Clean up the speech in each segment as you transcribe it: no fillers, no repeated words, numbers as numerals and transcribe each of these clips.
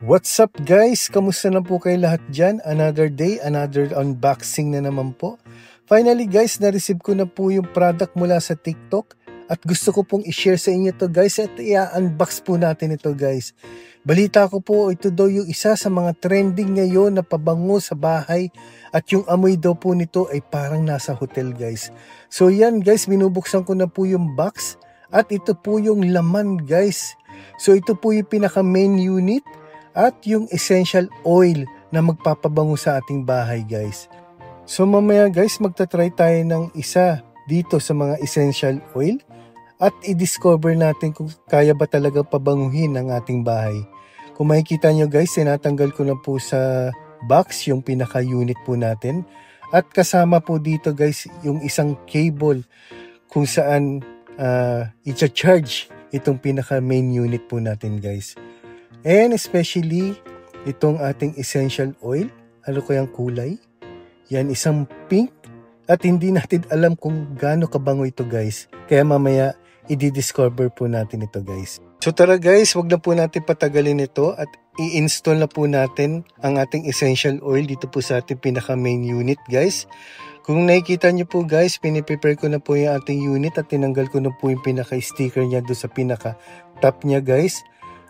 What's up guys? Kamusta na po kayo lahat dyan? Another day, another unboxing na naman po. Finally guys, na-receive ko na po yung product mula sa TikTok at gusto ko pong i-share sa inyo to guys at i-unbox po natin ito guys. Balita ko po, ito daw yung isa sa mga trending ngayon na pabango sa bahay at yung amoy daw po nito ay parang nasa hotel guys. So yan guys, binubuksan ko na po yung box at ito po yung laman guys. So ito po yung pinaka main unit at yung essential oil na magpapabango sa ating bahay guys. So mamaya guys, magta-try tayo ng isa dito sa mga essential oil at i-discover natin kung kaya ba talaga pabanguhin ang ating bahay. Kung makikita nyo guys, tinatanggal ko na po sa box yung pinaka-unit po natin. At kasama po dito guys yung isang cable kung saan i-charge itong pinaka-main unit po natin guys. And especially itong ating essential oil. Ano ko yung kulay? Yan, isang pink. At hindi natin alam kung gaano kabango ito guys. Kaya mamaya i-discover po natin ito guys. So tara guys, wag na po natin patagalin ito at i-install na po natin ang ating essential oil dito po sa ating pinaka main unit guys. Kung nakikita nyo po guys, piniprepare ko na po yung ating unit at tinanggal ko na po yung pinaka sticker niya doon sa pinaka top niya guys.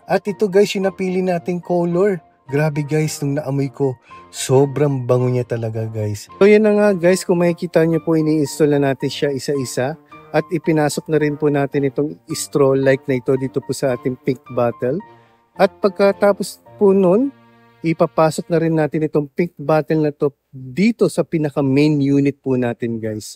At ito guys, yung napili nating color. Grabe guys, nung naamoy ko, sobrang bango niya talaga guys. So yan na nga guys, kung makikita nyo po, ini-install na natin siya isa-isa. At ipinasok na rin po natin itong straw like na ito dito po sa ating pink bottle. At pagkatapos po nun, ipapasok na rin natin itong pink bottle na to dito sa pinaka main unit po natin guys.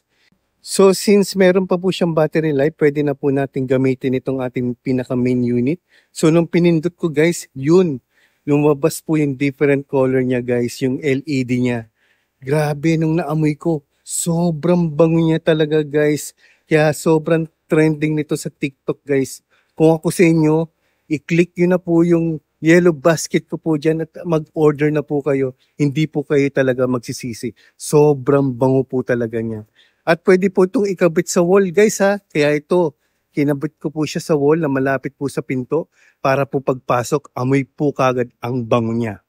So since meron pa po siyang battery life, pwede na po natin gamitin itong ating pinaka main unit. So nung pinindot ko guys, yun, lumabas po yung different color niya guys, yung LED niya. Grabe, nung naamoy ko, sobrang bango niya talaga guys. Kaya sobrang trending nito sa TikTok guys. Kung ako sa inyo, i-click nyo na po yung yellow basket ko po dyan at mag-order na po kayo. Hindi po kayo talaga magsisisi. Sobrang bango po talaga niya. At pwede po itong ikabit sa wall guys ha. Kaya ito, kinabit ko po siya sa wall na malapit po sa pinto para po pagpasok, amoy po kagad ang bango niya.